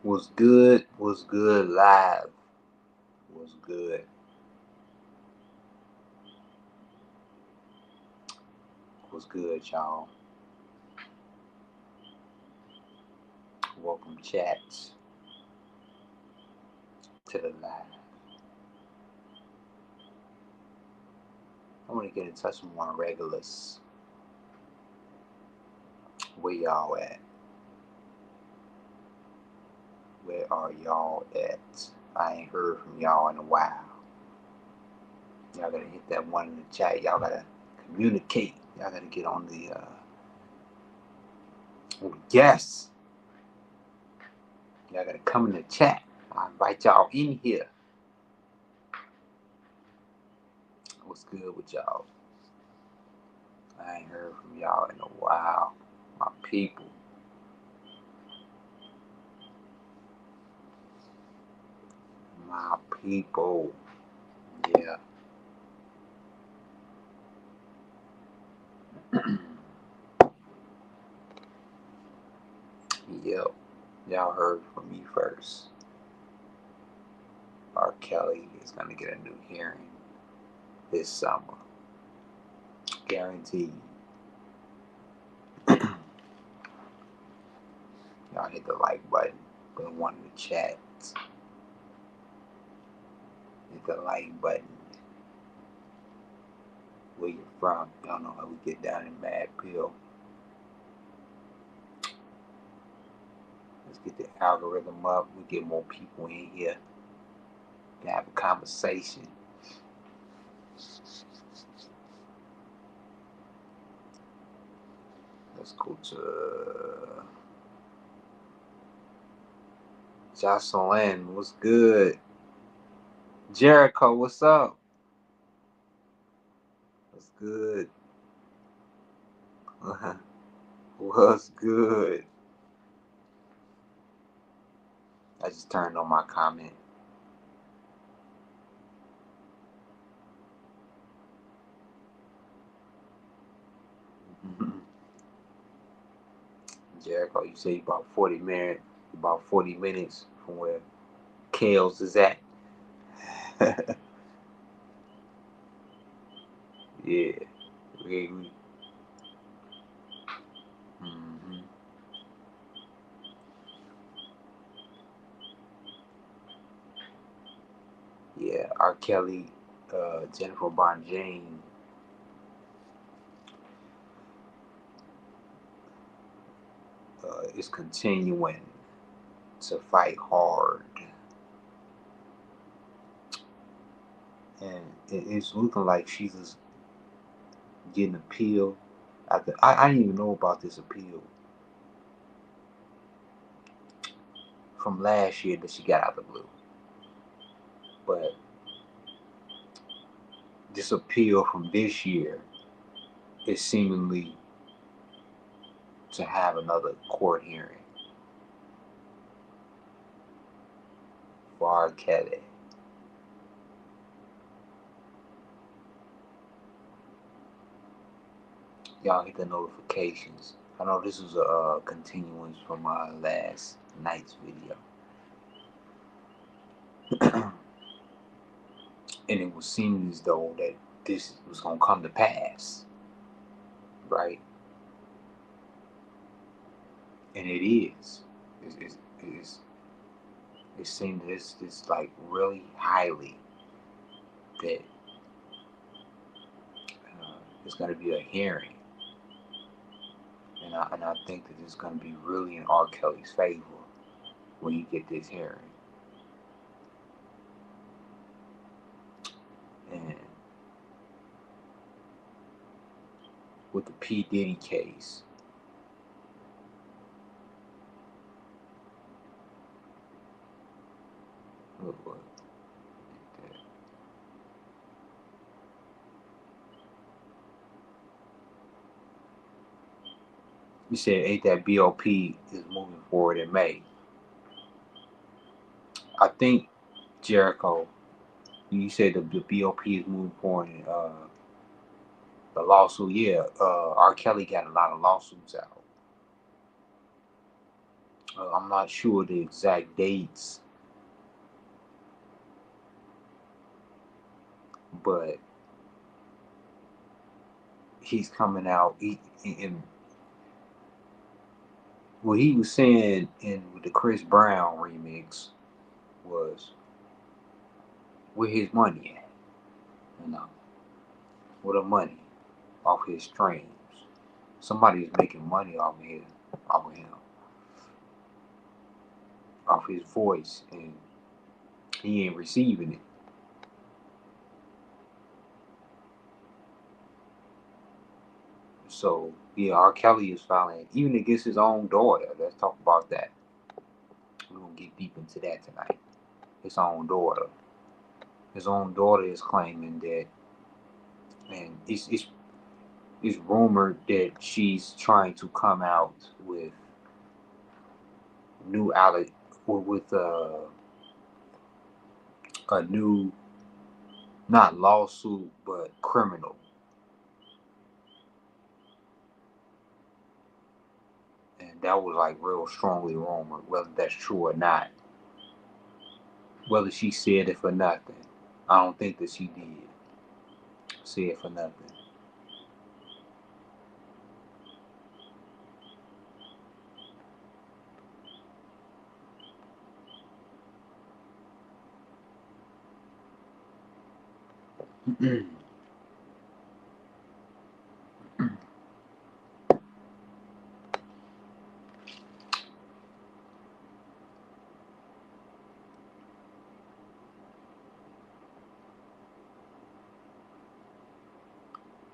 Was good? Was good live? Was good? Was good, y'all? Welcome, chats, to the live. I want to get in touch with my regulars. Where y'all at? Where are y'all at? I ain't heard from y'all in a while. Y'all gotta hit that one in the chat. Y'all gotta communicate. Y'all gotta get on the yes. Y'all gotta come in the chat. I invite y'all in here. What's good with y'all? I ain't heard from y'all in a while. My people. My people. Yeah. Yep. Y'all heard from me first. R. Kelly is gonna get a new hearing this summer. Guaranteed. Y'all hit the like button. Put one in the chat. Hit the like button. Where you from? Y'all know how we get down in Mad Pill. Let's get the algorithm up. We get more people in here to have a conversation. Let's go to Jocelyn. What's good? Jericho, what's up? What's good? What's good? I just turned on my comment. Jericho, you say about 40 minutes from where Kales is at. Yeah. We, mm-hmm. Yeah, R. Kelly, Jennifer Bonjane, is continuing to fight hard. And it's looking like she's just getting appeal. I didn't even know about this appeal from last year that she got out of the blue. But this appeal from this year is seemingly to have another court hearing for R. Kelly. Y'all hit the notifications. I know this was a continuance from last night's video. And it was seeming as though that this was going to come to pass, right? And it is. It seems it's like really highly that there's going to be a hearing. And I think that it's going to be really in R. Kelly's favor when you get this hearing. And with the P. Diddy case, what? You said ain't that BOP is moving forward in May. I think Jericho, you said the BOP is moving forward in the lawsuit. Yeah, R. Kelly got a lot of lawsuits out. I'm not sure the exact dates, but he's coming out. And what he was saying in the Chris Brown remix was where his money at, you know, where the money off his streams. Somebody's making money off of him, off his voice, and he ain't receiving it. So yeah, R. Kelly is filing even against his own daughter. Let's talk about that. We're gonna get deep into that tonight. His own daughter. His own daughter is claiming that, and it's rumored that she's trying to come out with new alleg with a new, not lawsuit but criminal, and that was like real strongly rumored. Whether that's true or not, whether she said it for nothing, I don't think that she did say it for nothing.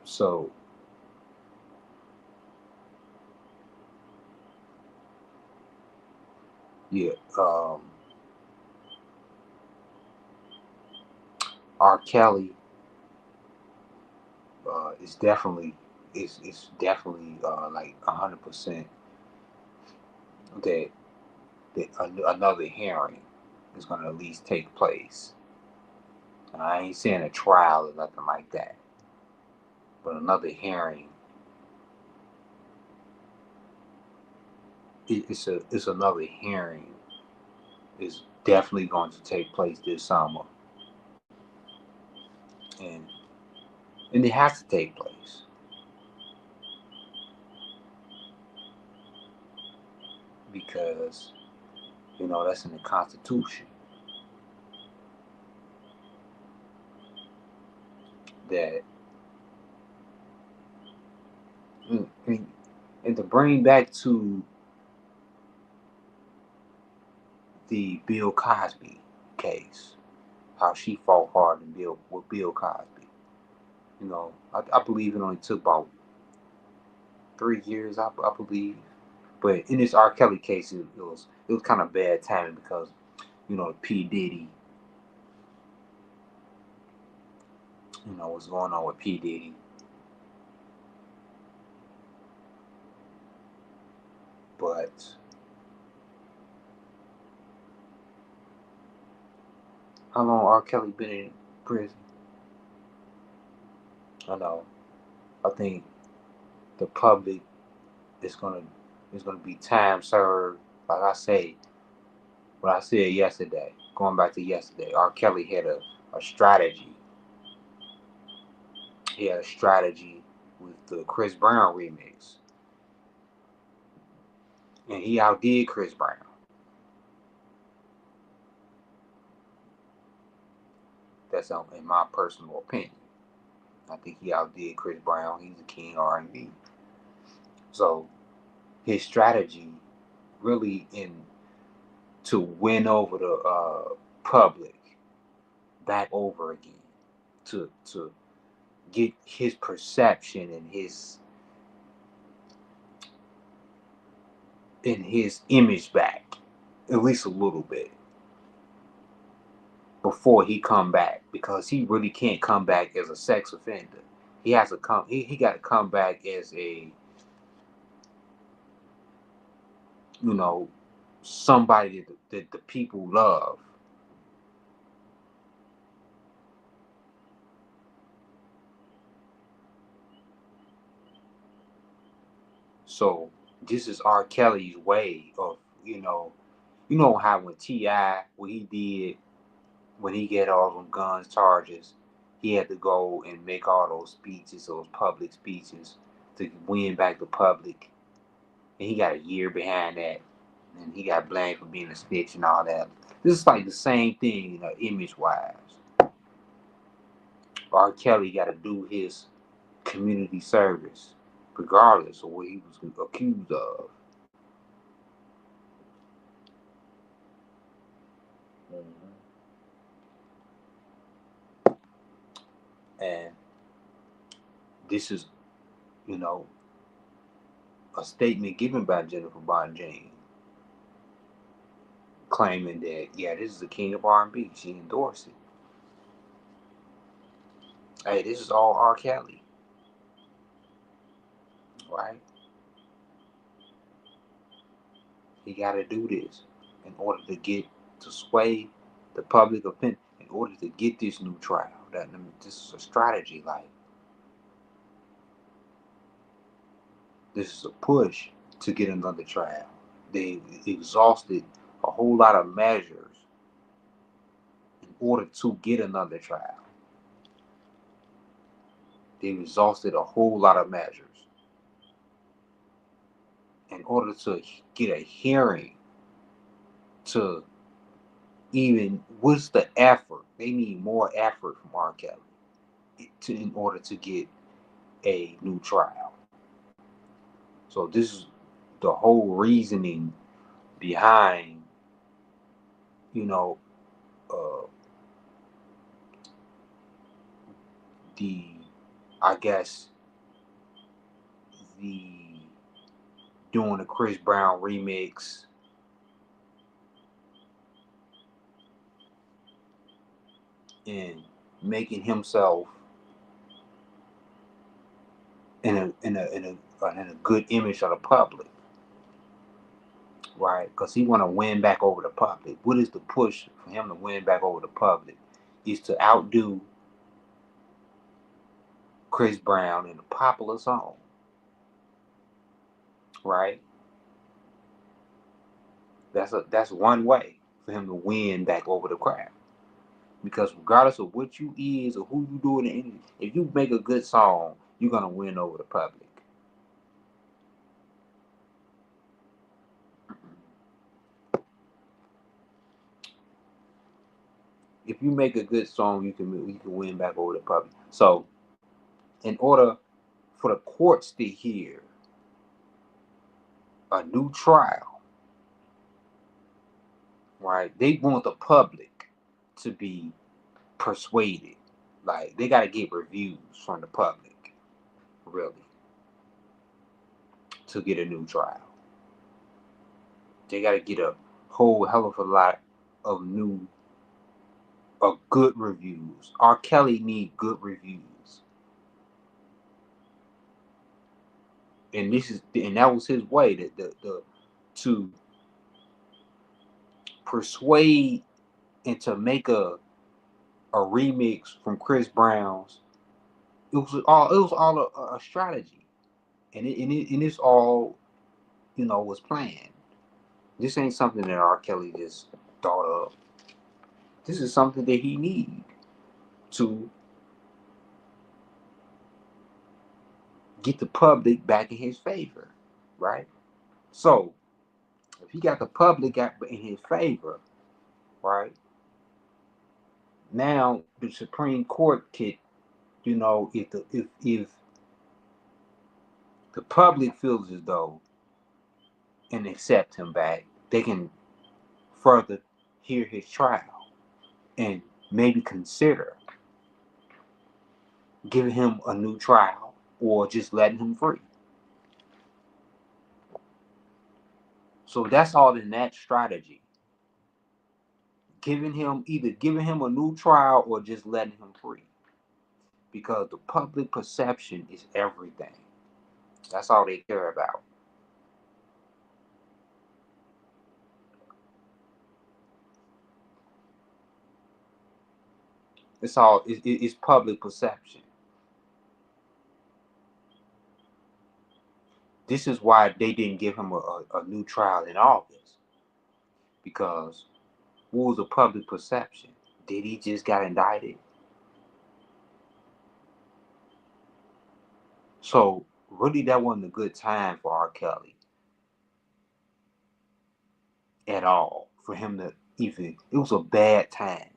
So yeah, R. Kelly is definitely is definitely like 100% that another hearing is going to at least take place. And I ain't saying a trial or nothing like that, but another hearing. It's another hearing is definitely going to take place this summer, and it has to take place because that's in the Constitution that and, and to bring back to the Bill Cosby case, how she fought hard with Bill Cosby. I believe it only took about 3 years, I believe. But in this R. Kelly case, it was kind of bad timing because P Diddy, what's going on with P Diddy. But how long R. Kelly been in prison? I know. I think the public is gonna be time served. Like I say, what I said yesterday, going back to yesterday, R. Kelly had a strategy. He had a strategy with the Chris Brown remix, and he outdid Chris Brown. That's in my personal opinion. I think he outdid Chris Brown. He's the king R&B. So his strategy really in to win over the public back over again, to get his perception and his image back at least a little bit before he come back, because he really can't come back as a sex offender. He has to come. He got to come back as a you know somebody that the people love. So this is R. Kelly's way of you know how when T.I., what he did when he get all them guns charges, he had to go and make all those speeches, those public speeches, to win back the public, and he got a year behind that, and he got blamed for being a snitch and all that. This is like the same thing, image wise. R. Kelly got to do his community service, regardless of what he was accused of. Mhm. And this is, you know, a statement given by Jennifer Bonjean, claiming that, yeah, this is the king of R&B. She endorsed it. Hey, this is all R. Kelly, right? He got to do this in order to sway the public opinion, in order to get this new trial. This is a strategy. Like, this is a push to get another trial. They exhausted a whole lot of measures in order to get another trial. They exhausted a whole lot of measures in order to get a hearing. To even, what's the effort? They need more effort from R. Kelly in order to get a new trial. So this is the whole reasoning behind, you know, uh, the, I guess, the doing the Chris Brown remix, and making himself in a good image of the public, right? Because he want to win back over the public. What is the push for him to win back over the public? Is to outdo Chris Brown in a popular song, right? That's one way for him to win back over the crowd. Because regardless of what you is or who you doing, if you make a good song, you're gonna win over the public. If you make a good song, you can win back over the public. So, in order for the courts to hear a new trial, right? They want the public to be persuaded. Like, they got to get reviews from the public, really, to get a new trial. They got to get a whole hell of a lot of good reviews. R. Kelly need good reviews, and that was his way to persuade and to make a remix from Chris Brown's. It was all a strategy, and it's all, was planned. This ain't something that R. Kelly just thought of. This is something that he need to get the public back in his favor, right? So if he got the public in his favor, right, now the Supreme Court could, if the public feels as though and accept him back, they can further hear his trial and maybe consider giving him a new trial or just letting him free. So that's all in that strategy. Either giving him a new trial or just letting him free. Because the public perception is everything. That's all they care about. It's public perception. This is why they didn't give him a new trial in August. because what was the public perception? Did he just got indicted? So really, that wasn't a good time for R. Kelly at all. For him to even, it was a bad time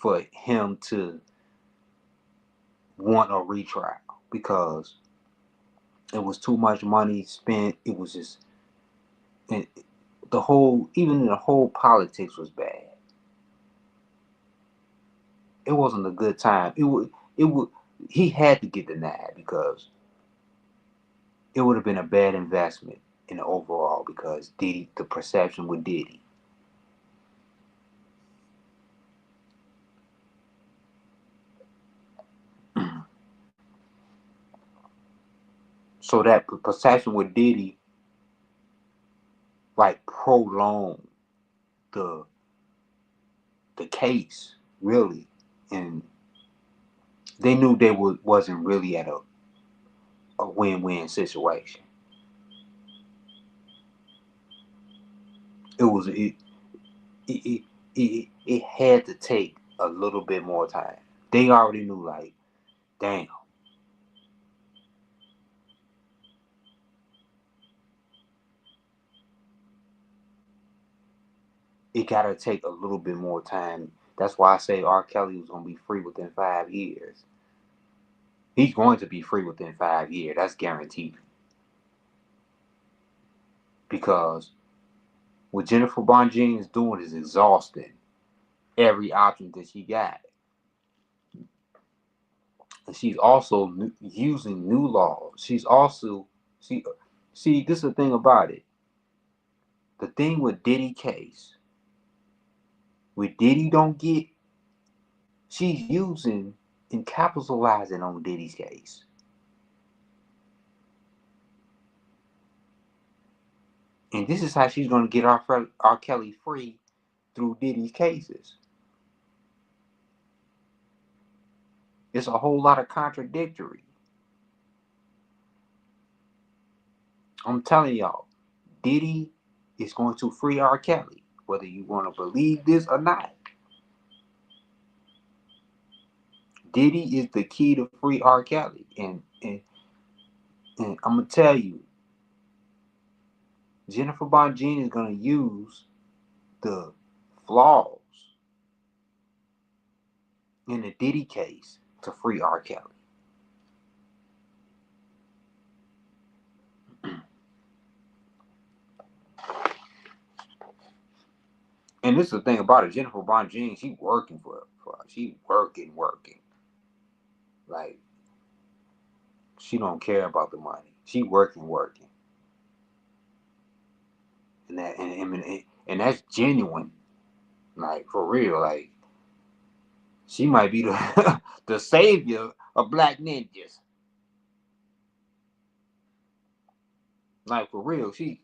for him to want a retrial because it was too much money spent. It was just, and even the whole politics was bad. It wasn't a good time. He had to get denied because it would have been a bad investment in the overall because Diddy, the perception with Diddy. So that perception with Diddy like prolonged the case really, and they knew they wasn't really at a win-win situation. It had to take a little bit more time. They already knew, like, damn, it gotta take a little bit more time. That's why I say R. Kelly was gonna be free within 5 years. He's going to be free within 5 years. That's guaranteed. Because what Jennifer Bonjean is doing is exhausting every option that she got. And she's also using new laws. She's also see this is the thing about it. The thing with Diddy case, with Diddy don't get, she's using and capitalizing on Diddy's case. And this is how she's going to get R. Kelly free through Diddy's cases. It's a whole lot of contradictory. I'm telling y'all, Diddy is going to free R. Kelly, whether you want to believe this or not. Diddy is the key to free R. Kelly. And I'm going to tell you, Jennifer Bonjean is going to use the flaws in the Diddy case to free R. Kelly. And this is the thing about it. Jennifer Bonjean, she working for she working. Like, she don't care about the money. She working. And that's genuine. Like, for real. Like, she might be the the savior of black ninjas. Like, for real. She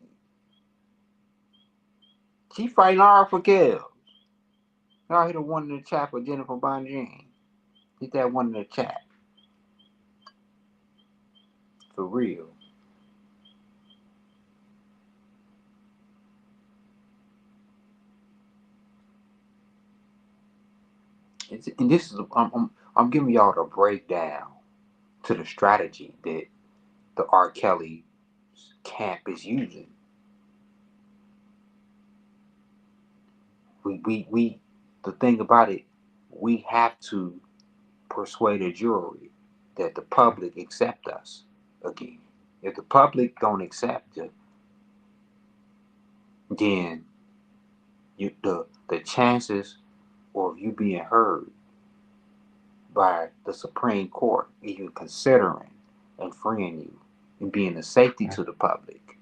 fighting hard for kills. Y'all hit a one in the chat for Jennifer Bonjean. Hit that one in the chat. For real. And this is I'm giving y'all the breakdown to the strategy that the R. Kelly camp is using. We the thing about it, we have to persuade a jury that the public accept us again. If the public don't accept it, then the chances of you being heard by the Supreme Court, even considering and freeing you and being a safety to the public,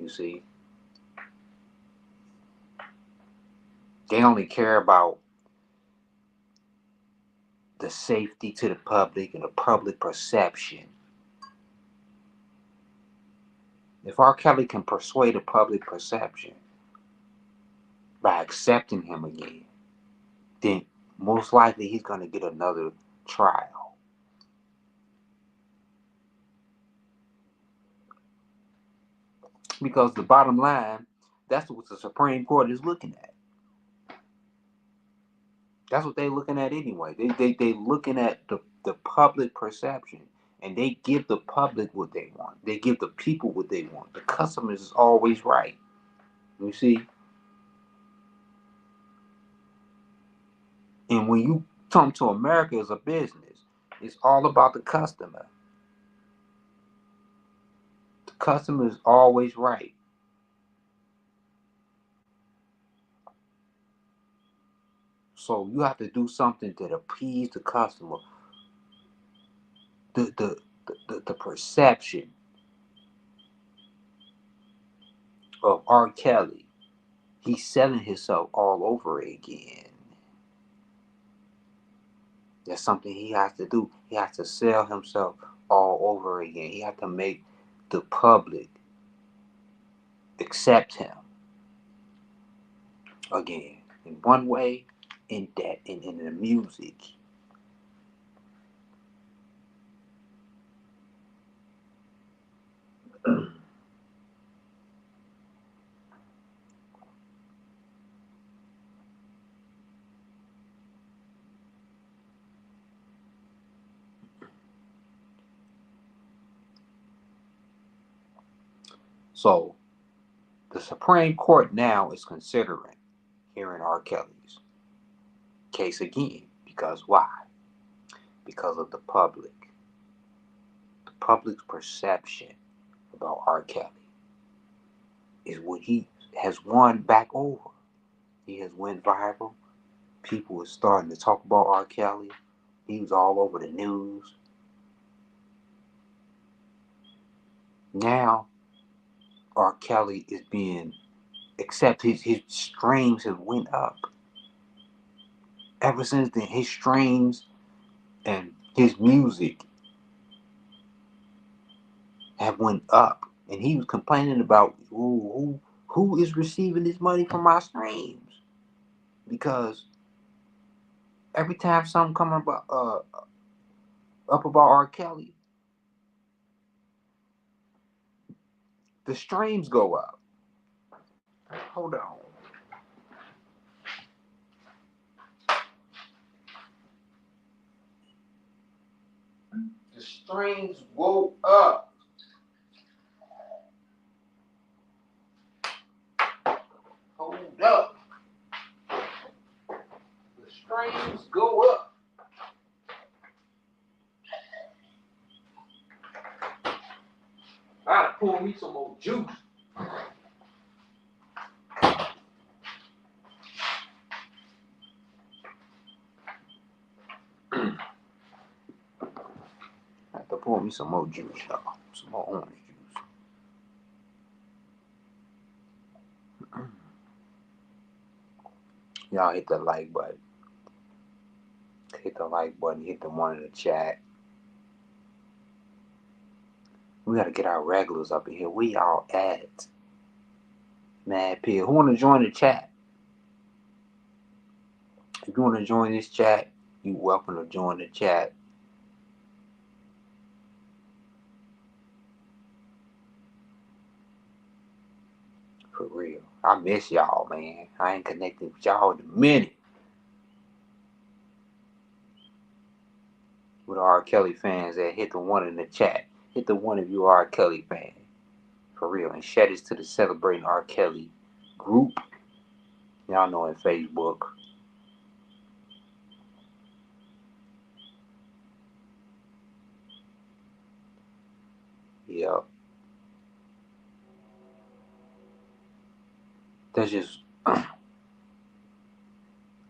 you see, they only care about the safety to the public and the public perception. If R. Kelly can persuade the public perception by accepting him again, then most likely he's going to get another trial. Because the bottom line, That's what the Supreme Court is looking at. That's what they're looking at anyway. They looking at the public perception, and they give the public what they want. They give the people what they want. The customers is always right. You see, and when you come to America as a business, it's all about the customer. The customer is always right. So you have to do something that appease the customer. The perception of R. Kelly, he's selling himself all over again. That's something he has to do. He has to sell himself all over again. He has to make the public accept him again. In one way, in that, in the music. So the Supreme Court now is considering hearing R. Kelly's case again. Because why? Because of the public. The public's perception about R. Kelly is what he has won back over. He has went viral. People are starting to talk about R. Kelly. He was all over the news. Now R. Kelly is being except his streams have went up. Ever since then, his streams and his music have went up. And he was complaining about who is receiving this money from my streams. Because every time something comes up about R. Kelly, the streams go up. Hold on. The streams go up. Hold up. The streams go up. I gotta pour me some more juice. I have to pour me some more juice, y'all. Some more orange juice. Y'all hit the like button. Hit the like button. Hit the one in the chat. We gotta get our regulars up in here. Where y'all at? Mad Pill. Who wanna join the chat? If you wanna join this chat, you're welcome to join the chat. For real. I miss y'all, man. I ain't connected with y'all in a minute. With R. Kelly fans that hit the one in the chat. Hit the one if you are a Kelly fan. For real. And share this to the Celebrating R. Kelly group. Y'all know in Facebook. Yep. That's just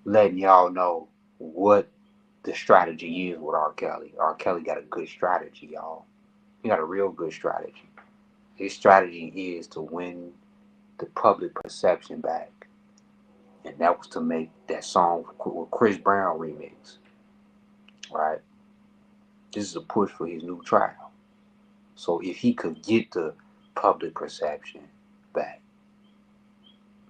letting y'all know what the strategy is with R. Kelly. R. Kelly got a good strategy, y'all. He got a real good strategy. His strategy is to win the public perception back. And that was to make that song with Chris Brown remix. Right? This is a push for his new trial. So if he could get the public perception back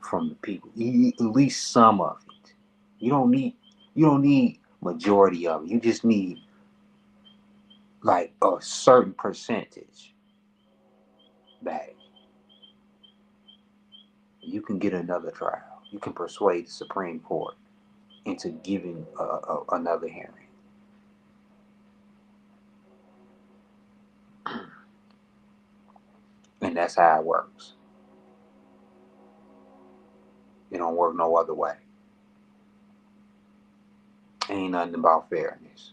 from the people, at least some of it. You don't need majority of it. You just need like a certain percentage back. You can get another trial. You can persuade the Supreme Court into giving another hearing. And that's how it works. It don't work no other way. Ain't nothing about fairness.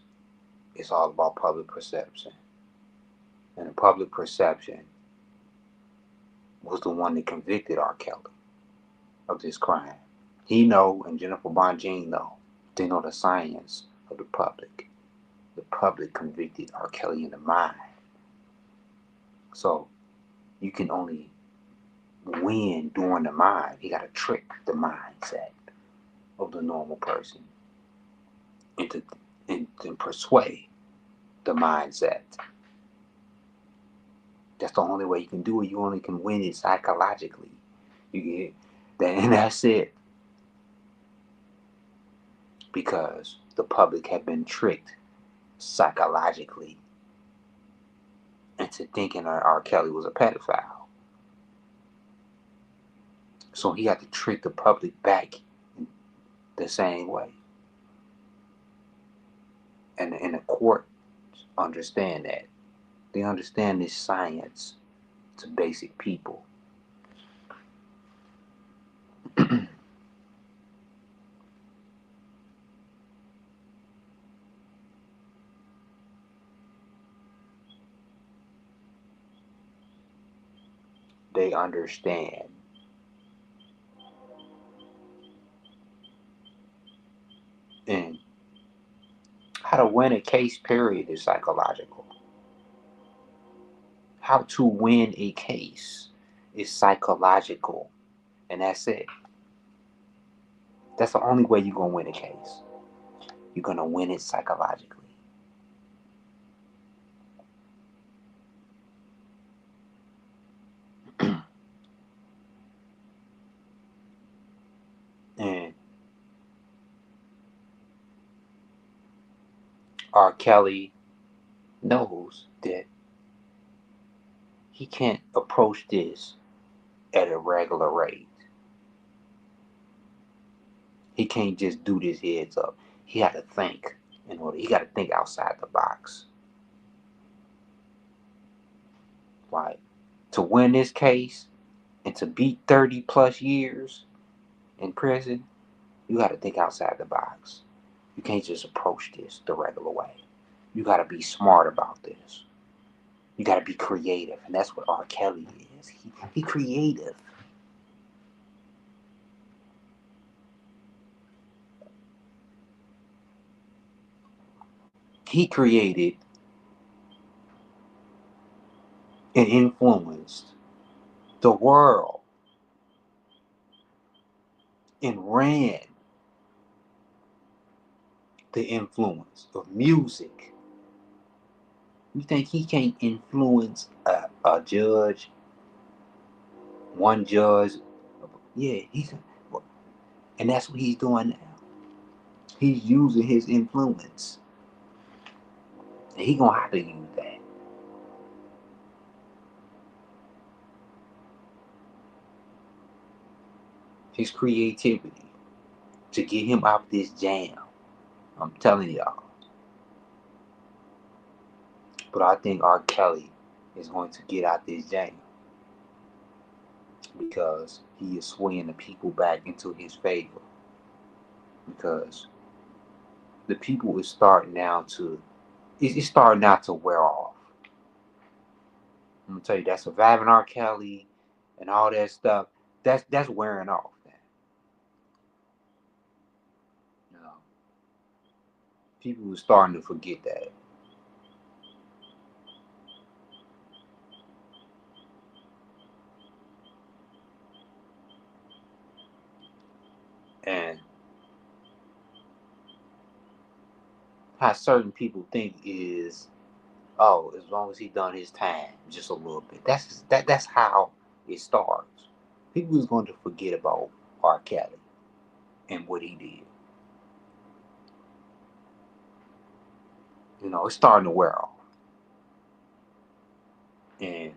It's all about public perception. And the public perception was the one that convicted R. Kelly of this crime. He know, and Jennifer Bonjean know. They know the science of the public. The public convicted R. Kelly in the mind. So you can only win during the mind. You got to trick the mindset of the normal person into and persuade the mindset. That's the only way you can do it. You only can win it psychologically. You get that, and that's it. Because the public had been tricked psychologically into thinking R. Kelly was a pedophile. So he had to trick the public back the same way. And the court understand that. They understand this science to basic people. They understand. And how to win a case, period, is psychological. How to win a case is psychological. And that's it. That's the only way you're going to win a case. You're going to win it psychologically. And R. Kelly knows that he can't approach this at a regular rate. He can't just do this heads up. He had to think in order. He got to think outside the box. Right? To win this case and to beat 30 plus years in prison, you got to think outside the box. You can't just approach this the regular way. You got to be smart about this. You got to be creative, and that's what R. Kelly is. He creative. He created and influenced the world and ran the influence of music. You think he can't influence a judge, one judge? Yeah, and that's what he's doing now. He's using his influence. And he gonna have to use that. His creativity to get him out this jam. I'm telling y'all. But I think R. Kelly is going to get out this jam because he is swaying the people back into his favor. Because the people is starting now to, it's starting now to wear off. I'm gonna tell you that surviving R. Kelly and all that stuff, that's wearing off. You know, people are starting to forget that. And how certain people think is, oh, as long as he done his time, just a little bit. That's how it starts. People is going to forget about R. Kelly and what he did. You know, it's starting to wear off. And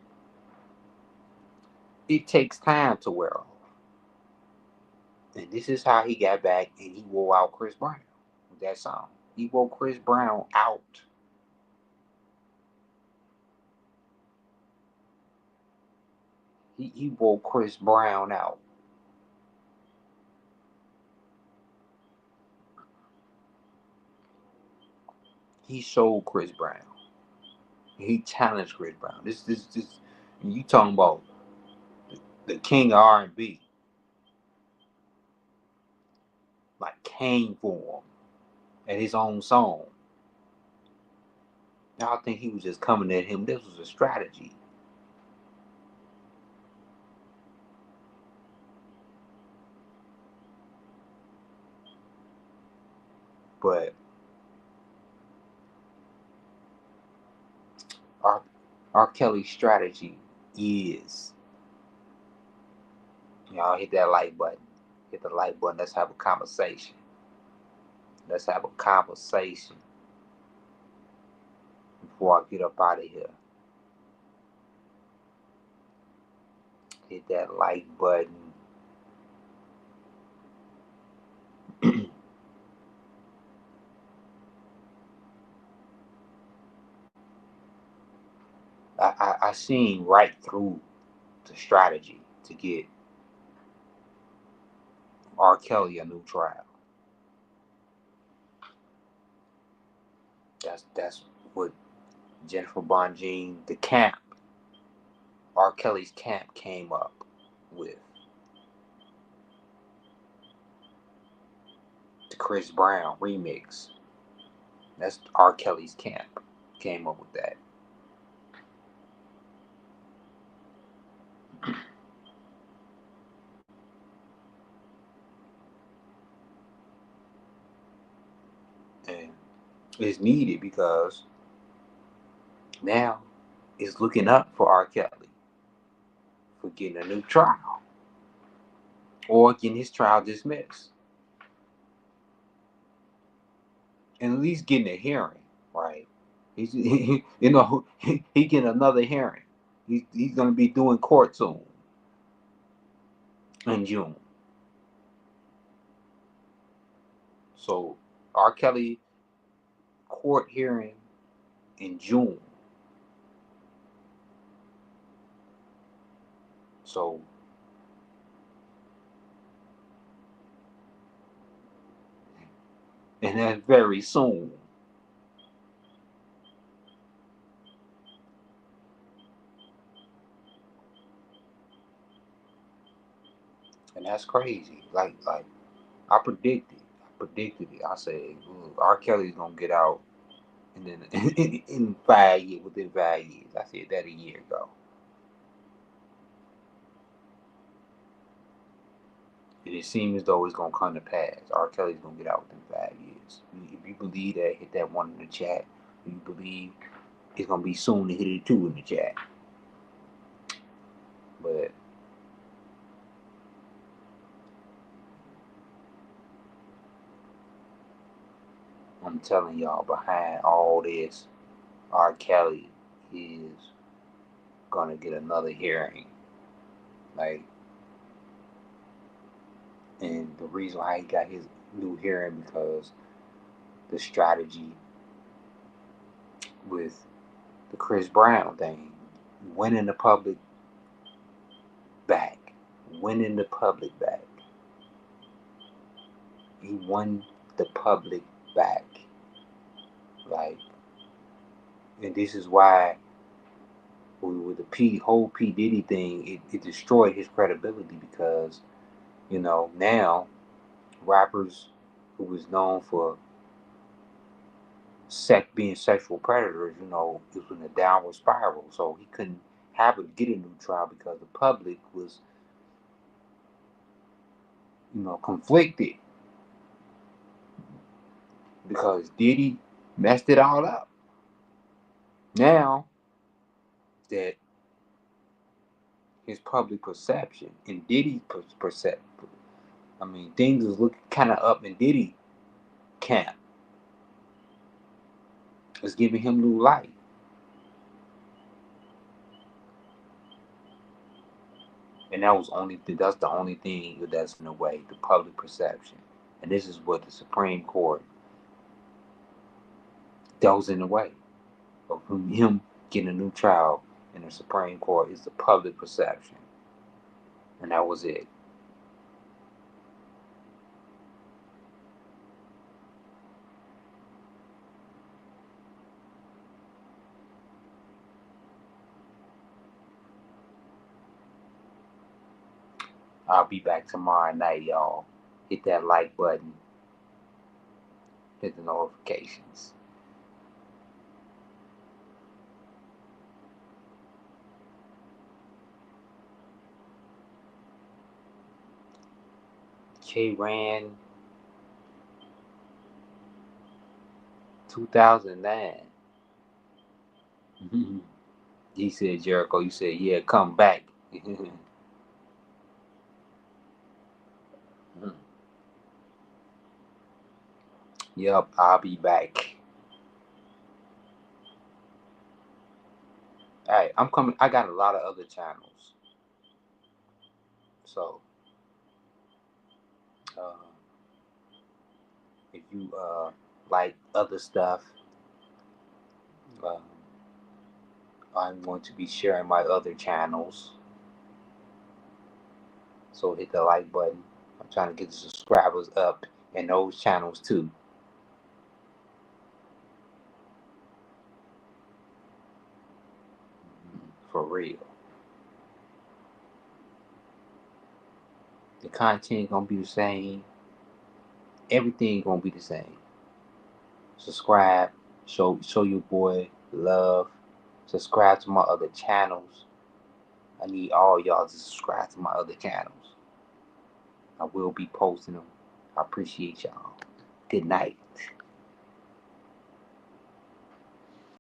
it takes time to wear off. And this is how he got back and he wore out Chris Brown with that song. He wore Chris Brown out. He wore Chris Brown out. He sold Chris Brown. He challenged Chris Brown. This. You talking about the king of R&B? Like came for him at his own song. Y'all think he was just coming at him? This was a strategy. But R. Kelly's strategy is, y'all hit that like button. Hit the like button. Let's have a conversation. Let's have a conversation before I get up out of here. Hit that like button. I seen right through the strategy to get R. Kelly a new trial. That's what Jennifer Bonjean, the camp, R. Kelly's camp came up with. The Chris Brown remix. That's R. Kelly's camp came up with that. And it's needed because now it's looking up for R. Kelly for getting a new trial or getting his trial dismissed. And at least getting a hearing, right? He getting another hearing. He's going to be doing court soon in June. So R. Kelly court hearing in June. So and that's very soon. And that's crazy. Like I predicted it. I said R. Kelly's gonna get out and then in 5 years, within 5 years. I said that a year ago. And it seems as though it's gonna come to pass. R. Kelly's gonna get out within 5 years. If you believe that, hit that one in the chat. If you believe it's gonna be soon, to hit it two in the chat. But I'm telling y'all, behind all this, R. Kelly is gonna get another hearing. Like, and the reason why he got his new hearing because the strategy with the Chris Brown thing, winning the public back, winning the public back. He won the public back. Like, and this is why with the whole P Diddy thing, it destroyed his credibility because now rappers who was known for being sexual predators, it was in a downward spiral. So he couldn't get a new trial because the public was, conflicted because Diddy messed it all up. Now that his public perception and Diddy's perception, things is looking kind of up in Diddy camp. It's giving him new life. And that's the only thing that's in the way, the public perception. And this is what the Supreme Court, that was in the way of him getting a new trial in the Supreme Court, is the public perception. And that was it. I'll be back tomorrow night, y'all. Hit that like button, hit the notifications. K ran 2009. He said, Jericho, you said, yeah, come back. Yep, I'll be back. All right, I'm coming. I got a lot of other channels. So, uh, if you like other stuff, uh, I'm going to be sharing my other channels. So hit the like button. I'm trying to get the subscribers up in those channels too. For real. The content gonna be the same. Everything gonna be the same. Subscribe. Show your boy love. Subscribe to my other channels. I need all y'all to subscribe to my other channels. I will be posting them. I appreciate y'all. Good night.